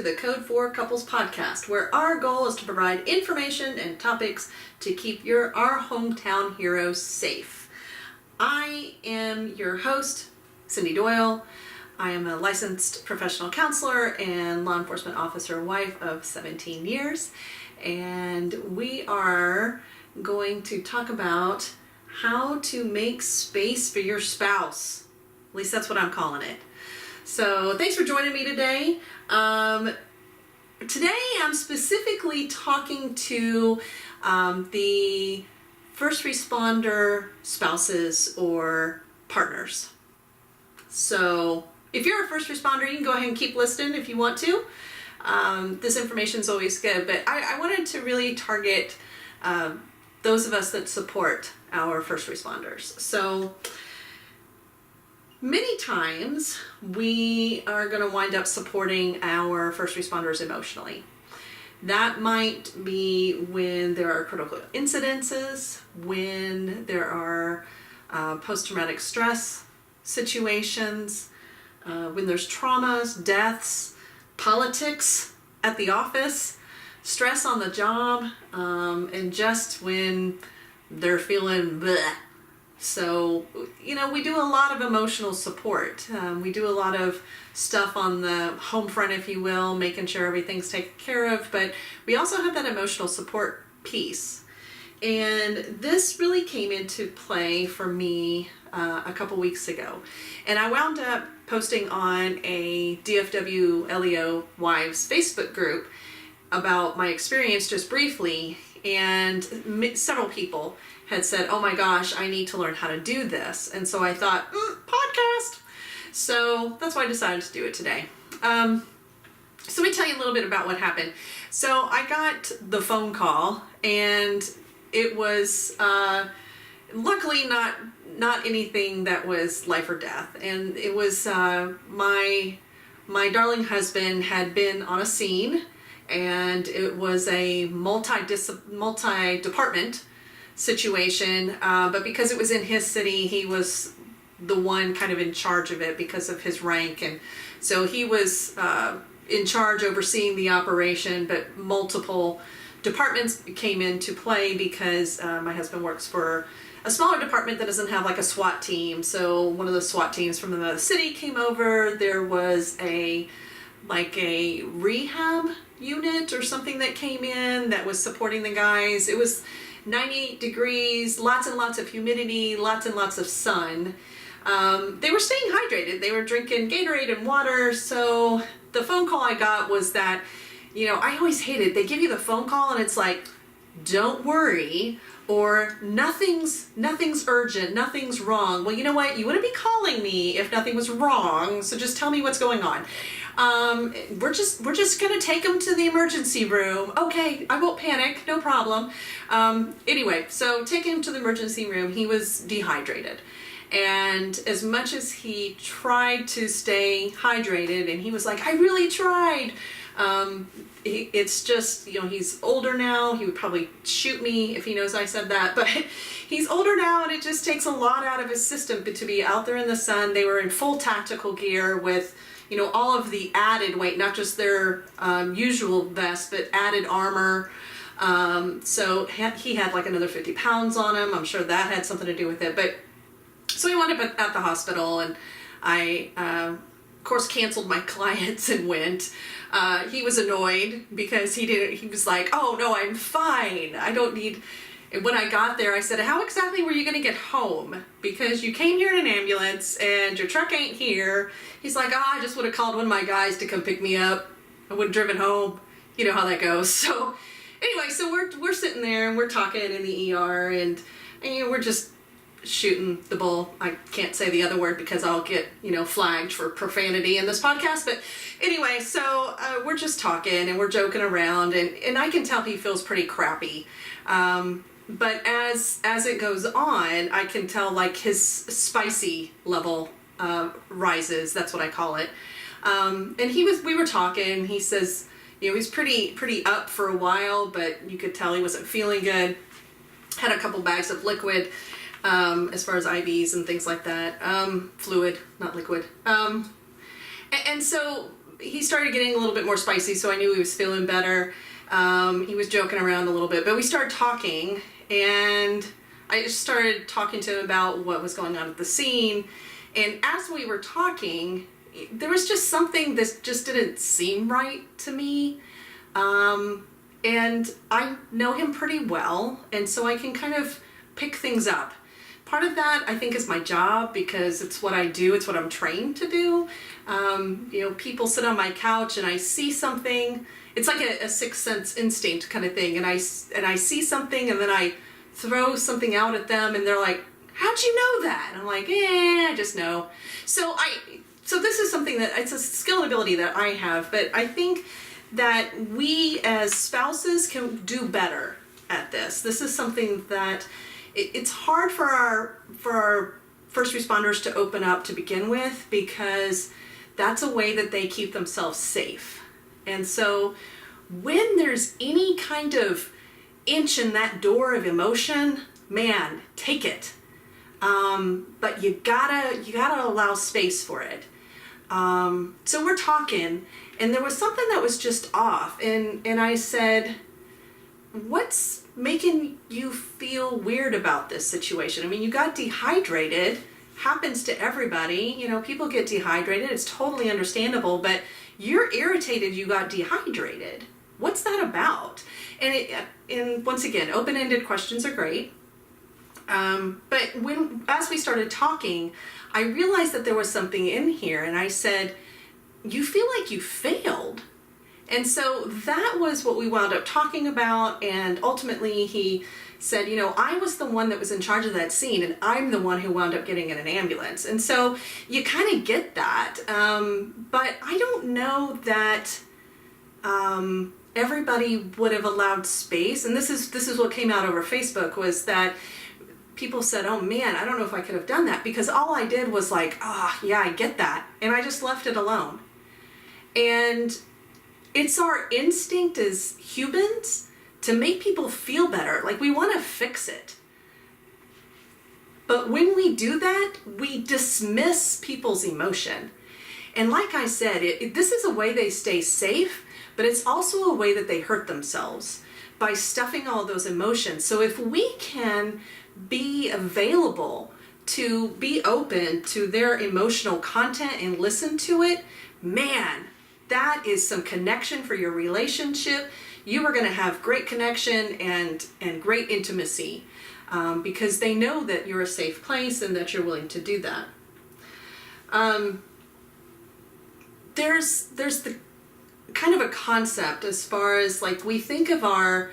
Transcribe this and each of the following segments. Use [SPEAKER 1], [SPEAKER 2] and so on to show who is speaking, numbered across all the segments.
[SPEAKER 1] to the Code 4 Couples podcast, where our goal is to provide information and topics to keep our hometown heroes safe. I am your host, Cindy Doyle. I am a licensed professional counselor and law enforcement officer wife of 17 years, and we are going to talk about how to make space for your spouse. At least that's what I'm calling it. So thanks for joining me today. Today I'm specifically talking to the first responder spouses or partners. So if you're a first responder, you can go ahead and keep listening if you want to. This information is always good, but I wanted to really target those of us that support our first responders. So many times we are going to wind up supporting our first responders emotionally. That might be when there are critical incidences, when there are post-traumatic stress situations, when there's traumas, deaths, politics at the office, stress on the job, and just when they're feeling bleh. So, we do a lot of emotional support. We do a lot of stuff on the home front, if you will, making sure everything's taken care of, but we also have that emotional support piece. And this really came into play for me a couple weeks ago. And I wound up posting on a DFW LEO Wives Facebook group about my experience just briefly, and several people had said, oh my gosh, I need to learn how to do this. And so I thought, podcast. So that's why I decided to do it today. So let me tell you a little bit about what happened. So I got the phone call, and it was luckily not anything that was life or death. And it was my darling husband had been on a scene, and it was a multi-department situation, but because it was in his city, he was the one kind of in charge of it because of his rank, and so he was in charge overseeing the operation, but multiple departments came into play because my husband works for a smaller department that doesn't have like a SWAT team. So one of the SWAT teams from another city came over. There was a rehab unit or something that came in that was supporting the guys. It was 98 degrees, lots and lots of humidity, lots and lots of sun. They were staying hydrated. They were drinking Gatorade and water. So the phone call I got was that, I always hated, they give you the phone call and it's like, don't worry, or nothing's urgent, nothing's wrong. Well, you know what? You wouldn't be calling me if nothing was wrong. So just tell me what's going on. We're just gonna take him to the emergency room. Okay, I won't panic, no problem. Anyway, so take him to the emergency room. He was dehydrated. And as much as he tried to stay hydrated, and he was like, I really tried. It's just, he's older now. He would probably shoot me if he knows I said that, but he's older now, and it just takes a lot out of his system to be out there in the sun. They were in full tactical gear with, all of the added weight, not just their usual vest, but added armor. So he had like another 50 pounds on him. I'm sure that had something to do with it. But so we wound up at the hospital, and I, of course, canceled my clients and went. He was annoyed because he was like, oh no, I'm fine. I don't need. And when I got there, I said, how exactly were you going to get home? Because you came here in an ambulance and your truck ain't here. He's like, I just would have called one of my guys to come pick me up. I would have driven home. You know how that goes. So anyway, so we're sitting there and we're talking in the ER, and we're just shooting the bull. I can't say the other word because I'll get, flagged for profanity in this podcast. But anyway, so we're just talking and we're joking around, and I can tell he feels pretty crappy. But as it goes on, I can tell like his spicy level rises. That's what I call it. And we were talking. He says, he's pretty up for a while, but you could tell he wasn't feeling good. Had a couple bags of liquid, as far as IVs and things like that. Fluid, not liquid. And so he started getting a little bit more spicy, so I knew he was feeling better. He was joking around a little bit, but we started talking, and I just started talking to him about what was going on at the scene. And as we were talking, there was just something that just didn't seem right to me. And I know him pretty well, and so I can kind of pick things up. Part of that, I think, is my job, because it's what I do, it's what I'm trained to do. People sit on my couch and I see something. It's like a sixth sense instinct kind of thing, and I see something, and then I throw something out at them, and they're like, "How'd you know that?" And I'm like, I just know. So this is something that, it's a skill and ability that I have, but I think that we as spouses can do better at this. This is something that it's hard for our first responders to open up to begin with, because that's a way that they keep themselves safe. And so when there's any kind of inch in that door of emotion, man, take it. But you gotta allow space for it. So we're talking, and there was something that was just off, and I said, "What's making you feel weird about this situation? I mean, you got dehydrated. Happens to everybody. People get dehydrated. It's totally understandable, but you're irritated you got dehydrated. What's that about?" And once again, open-ended questions are great. But as we started talking, I realized that there was something in here, and I said, "You feel like you failed." And so that was what we wound up talking about, and ultimately he said, "I was the one that was in charge of that scene, and I'm the one who wound up getting in an ambulance." And so you kind of get that, but I don't know that everybody would have allowed space. And this is what came out over Facebook, was that people said, "Oh man, I don't know if I could have done that," because all I did was like, yeah, I get that, and I just left it alone. And it's our instinct as humans to make people feel better. Like, we want to fix it. But when we do that, we dismiss people's emotion. And like I said, this is a way they stay safe, but it's also a way that they hurt themselves by stuffing all those emotions. So if we can be available to be open to their emotional content and listen to it, man, that is some connection for your relationship. You are going to have great connection and great intimacy, because they know that you're a safe place and that you're willing to do that. There's the kind of a concept as far as, like, we think of our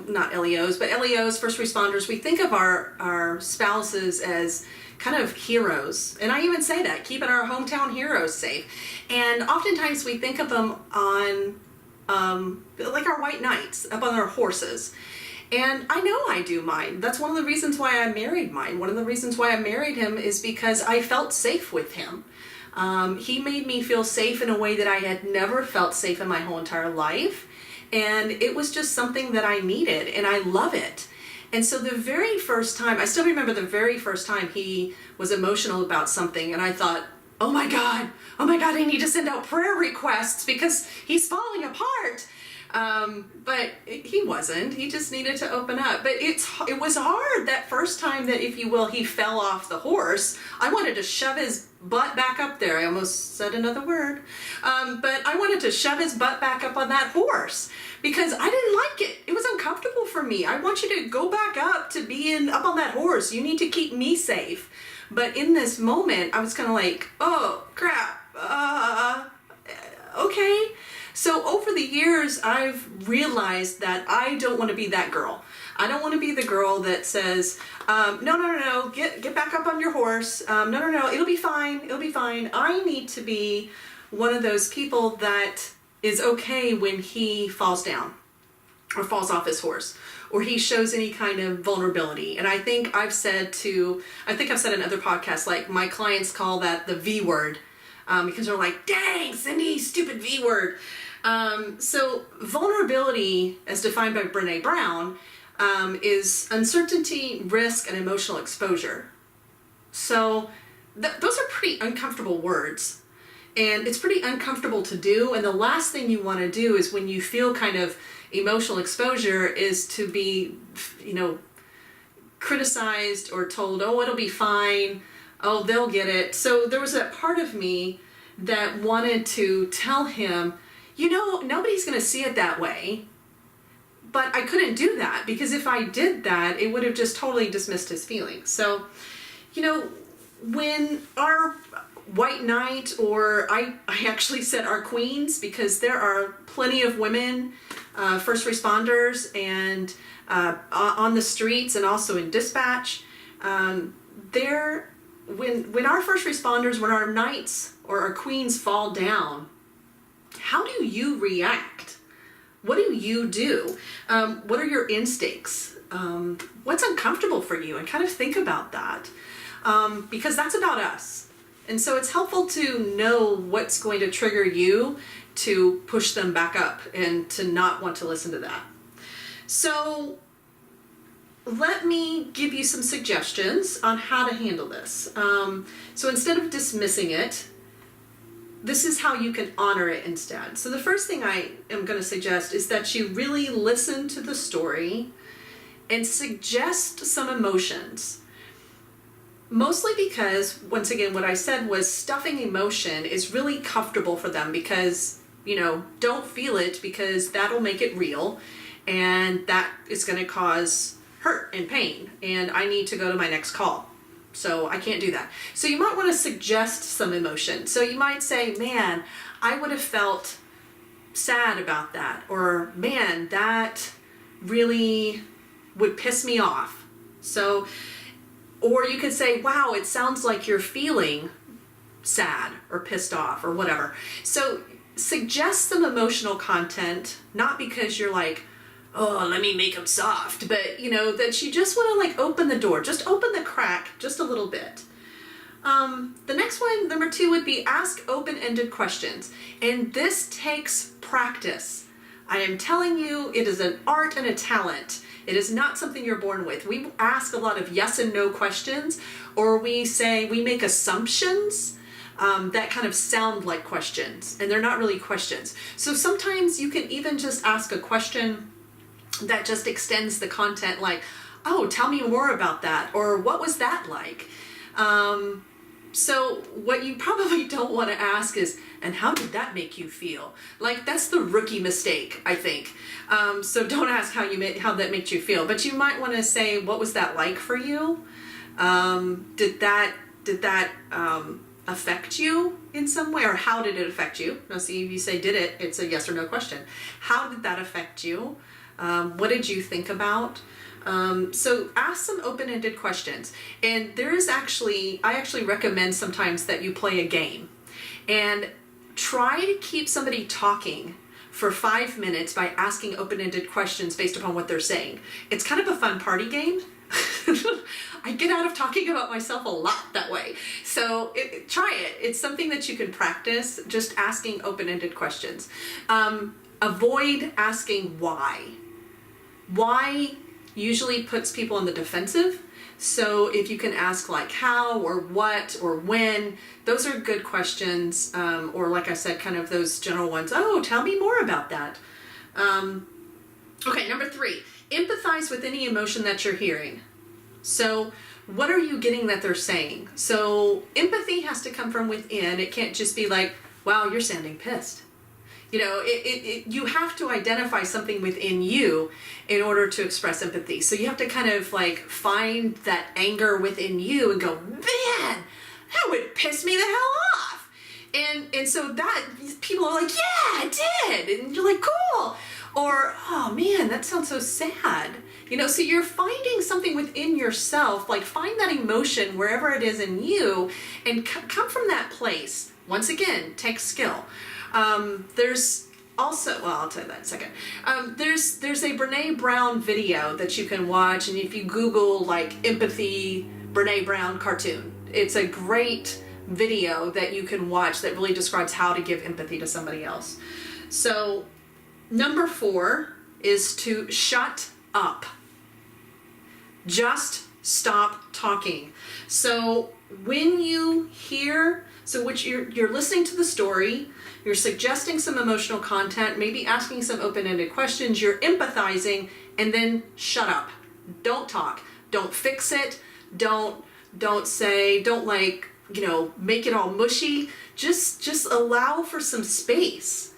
[SPEAKER 1] not LEOs, but LEOs, first responders, we think of our spouses as kind of heroes. And I even say that, keeping our hometown heroes safe. And oftentimes we think of them on, like our white knights, up on our horses. And I know I do mine. That's one of the reasons why I married mine. One of the reasons why I married him is because I felt safe with him. He made me feel safe in a way that I had never felt safe in my whole entire life. And it was just something that I needed, and I love it. And so the very first time, I still remember the very first time he was emotional about something, and I thought, oh my God, I need to send out prayer requests because he's falling apart. But he wasn't. He just needed to open up. But it was hard that first time that, if you will, he fell off the horse. I wanted to shove his butt back up there. I almost said another word. But I wanted to shove his butt back up on that horse because I didn't like it. It was uncomfortable for me. I want you to go back up to being up on that horse. You need to keep me safe. But in this moment, I was kind of like, oh, crap. Okay. So over the years, I've realized that I don't want to be that girl. I don't want to be the girl that says, no, get back up on your horse. No, it'll be fine. It'll be fine. I need to be one of those people that is okay when he falls down or falls off his horse or he shows any kind of vulnerability. And I think I've said in other podcasts, like, my clients call that the V word, because they're like, dang, Cindy, stupid V word. So vulnerability, as defined by Brené Brown, is uncertainty, risk, and emotional exposure. So those are pretty uncomfortable words. And it's pretty uncomfortable to do. And the last thing you want to do is when you feel kind of emotional exposure is to be, criticized or told, oh, it'll be fine. Oh, they'll get it. So there was that part of me that wanted to tell him, nobody's going to see it that way. But I couldn't do that because if I did that, it would have just totally dismissed his feelings. So, when our white knight, or I actually said our queens, because there are plenty of women, first responders, and on the streets and also in dispatch, when our first responders, when our knights or our queens fall down, how do you react? What do you do? What are your instincts? What's uncomfortable for you? And kind of think about that, because that's about us. And so it's helpful to know what's going to trigger you to push them back up and to not want to listen to that. So let me give you some suggestions on how to handle this. So instead of dismissing it, this is how you can honor it instead. So the first thing I am going to suggest is that you really listen to the story and suggest some emotions. Mostly because, once again, what I said was stuffing emotion is really comfortable for them because, don't feel it because that'll make it real and that is going to cause hurt and pain and I need to go to my next call. So I can't do that. So you might want to suggest some emotion. So you might say, man, I would have felt sad about that. Or, man, that really would piss me off. So, or you could say, wow, it sounds like you're feeling sad or pissed off or whatever. So suggest some emotional content, not because you're like, oh, let me make them soft, but that you just want to open the door, just open the crack just a little bit. The next one, number 2, would be ask open-ended questions. And this takes practice. I am telling you, it is an art and a talent. It is not something you're born with. We ask a lot of yes and no questions, or we make assumptions that kind of sound like questions, and they're not really questions. So sometimes you can even just ask a question that just extends the content, like, oh, tell me more about that, or what was that like? So what you probably don't want to ask is, and how did that make you feel? Like, that's the rookie mistake, I think. So don't ask how that made you feel, but you might want to say, what was that like for you? Did that affect you in some way, or how did it affect you? Now, see, if you say did it, it's a yes or no question. How did that affect you? What did you think about? So ask some open-ended questions. And I actually recommend sometimes that you play a game and try to keep somebody talking for 5 minutes by asking open-ended questions based upon what they're saying. It's kind of a fun party game. I get out of talking about myself a lot that way. So try it. It's something that you can practice, just asking open-ended questions. Avoid asking why. Why usually puts people on the defensive. So if you can ask like how or what or when, those are good questions. Or like I said, kind of those general ones. Oh, tell me more about that. Okay, number 3, empathize with any emotion that you're hearing. So what are you getting that they're saying? So empathy has to come from within. It can't just be like, wow, you're sounding pissed. You have to identify something within you in order to express empathy. So you have to kind of find that anger within you and go, man, that would piss me the hell off. And so that people are like, yeah, it did. And you're like, cool. Or, oh man, that sounds so sad. So you're finding something within yourself, find that emotion wherever it is in you and come from that place. Once again, takes skill. There's also, well, I'll tell you that in a second. There's a Brene Brown video that you can watch, and if you Google empathy Brene Brown cartoon, it's a great video that you can watch that really describes how to give empathy to somebody else. So number 4 is to shut up. Just stop talking. So when you hear, so which you're listening to the story, you're suggesting some emotional content, maybe asking some open-ended questions, you're empathizing, and then shut up. Don't talk. Don't fix it. Don't say, don't like, make it all mushy. Just allow for some space.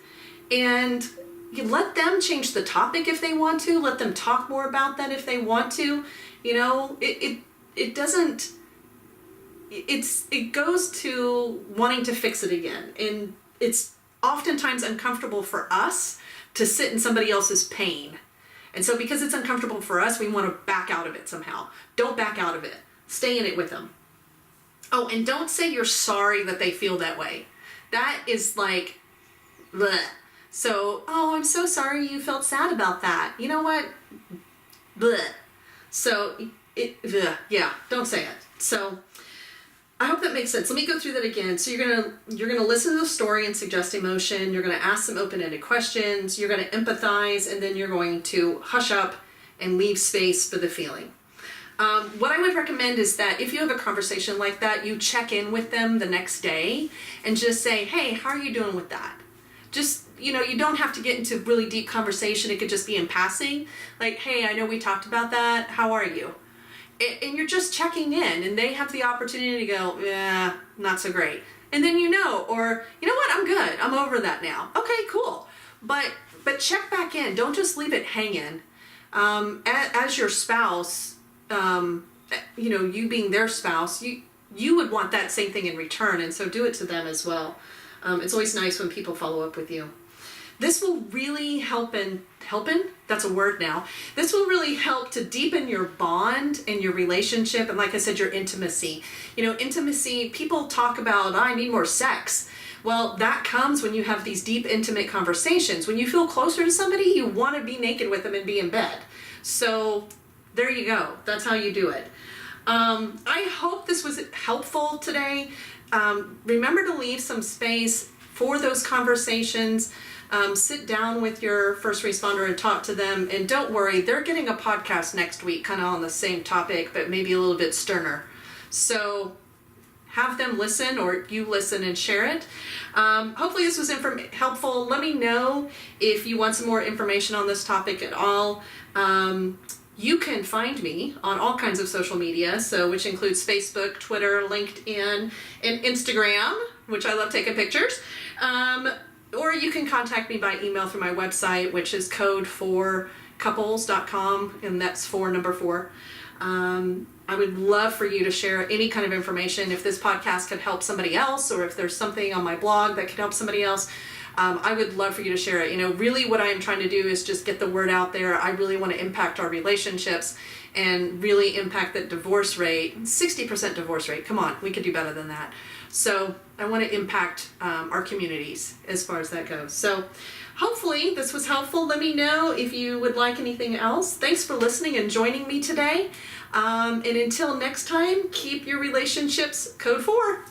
[SPEAKER 1] And you let them change the topic if they want to. Let them talk more about that if they want to. It doesn't, it goes to wanting to fix it again. And it's oftentimes uncomfortable for us to sit in somebody else's pain. And so because it's uncomfortable for us, we want to back out of it somehow. Don't back out of it. Stay in it with them. Oh, and don't say you're sorry that they feel that way. That is like, bleh. So, oh, I'm so sorry you felt sad about that. You know what? Bleh. So, don't say it. So, I hope that makes sense. Let me go through that again. So you're gonna listen to the story and suggest emotion. You're gonna ask some open-ended questions. You're gonna empathize, and then you're going to hush up and leave space for the feeling. What I would recommend is that if you have a conversation like that, you check in with them the next day and just say, hey, how are you doing with that? Just, you don't have to get into really deep conversation. It could just be in passing. Like, hey, I know we talked about that. How are you? And you're just checking in, and they have the opportunity to go, yeah, not so great. And then or, you know what, I'm good. I'm over that now. Okay, cool. But check back in. Don't just leave it hanging. As your spouse, you being their spouse, you would want that same thing in return, and so do it to them as well. It's always nice when people follow up with you. This will really helping, that's a word now. This will really help to deepen your bond and your relationship, and like I said, your intimacy. Intimacy, people talk about, I need more sex. Well, that comes when you have these deep, intimate conversations. When you feel closer to somebody, you want to be naked with them and be in bed. So there you go. That's how you do it. I hope this was helpful today. Remember to leave some space for those conversations. Sit down with your first responder and talk to them. And don't worry, they're getting a podcast next week, kind of on the same topic, but maybe a little bit sterner. So have them listen, or you listen and share it. Hopefully this was helpful. Let me know if you want some more information on this topic at all. You can find me on all kinds of social media, which includes Facebook, Twitter, LinkedIn, and Instagram, which I love taking pictures. Or you can contact me by email through my website, which is code4couples.com, and that's 4. I would love for you to share any kind of information. If this podcast could help somebody else, or if there's something on my blog that could help somebody else, I would love for you to share it. Really what I am trying to do is just get the word out there. I really want to impact our relationships and really impact that divorce rate, 60% divorce rate. Come on, we could do better than that. So I want to impact our communities as far as that goes. So hopefully this was helpful. Let me know if you would like anything else. Thanks for listening and joining me today. And until next time, keep your relationships code 4.